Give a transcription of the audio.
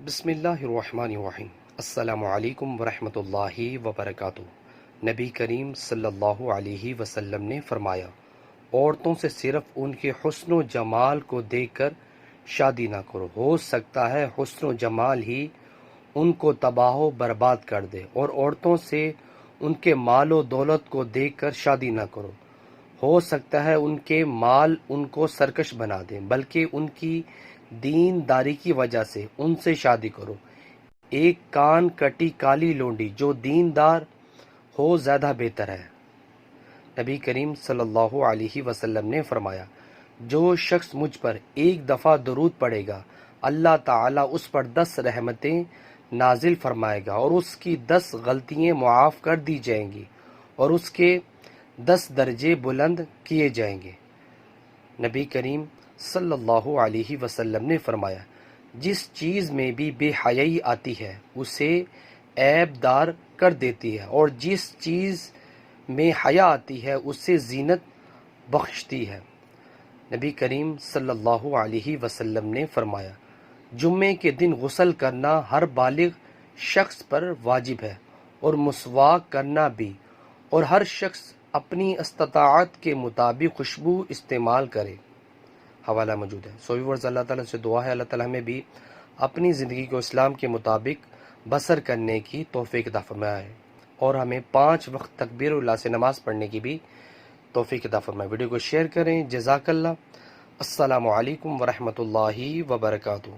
بسم اللہ الرحمن الرحیم۔ السلام علیکم ورحمۃ اللہ وبرکاتہ۔ نبی کریم صلی اللہ علیہ وسلم نے فرمایا، عورتوں سے صرف ان کے حسن و جمال کو دیکھ کر شادی نہ کرو، ہو سکتا ہے حسن و جمال ہی ان کو تباہ و برباد کر دے، اور عورتوں سے ان کے مال و دولت کو دیکھ کر شادی نہ کرو، ہو سکتا ہے ان کے مال ان کو سرکش بنا دیں، بلکہ ان کی دین داری کی وجہ سے ان سے شادی کرو۔ ایک کان کٹی کالی لونڈی جو دین دار ہو زیادہ بہتر ہے۔ نبی کریم صلی اللہ علیہ وسلم نے فرمایا، جو شخص مجھ پر ایک دفعہ درود پڑھے گا، اللہ تعالیٰ اس پر 10 رحمتیں نازل فرمائے گا، اور اس کی 10 غلطیاں معاف کر دی جائیں گی، اور اس کے 10 درجے بلند کیے جائیں گے۔ نبی کریم صلی اللہ علیہ وسلم نے فرمایا، جس چیز میں بھی بے حیائی آتی ہے اسے عیب دار کر دیتی ہے، اور جس چیز میں حیا آتی ہے اسے زینت بخشتی ہے۔ نبی کریم صلی اللہ علیہ وسلم نے فرمایا، جمعے کے دن غسل کرنا ہر بالغ شخص پر واجب ہے، اور مسواک کرنا بھی، اور ہر شخص اپنی استطاعت کے مطابق خوشبو استعمال کرے۔ حوالہ موجود ہے۔ ویورز، اللہ تعالیٰ سے دعا ہے اللہ تعالیٰ ہمیں بھی اپنی زندگی کو اسلام کے مطابق بسر کرنے کی توفیق عطا فرمائے، اور ہمیں 5 وقت تکبیر اللہ سے نماز پڑھنے کی بھی توفیق عطا فرمائے۔ ویڈیو کو شیئر کریں۔ جزاک اللہ۔ السلام علیکم ورحمۃ اللہ وبرکاتہ۔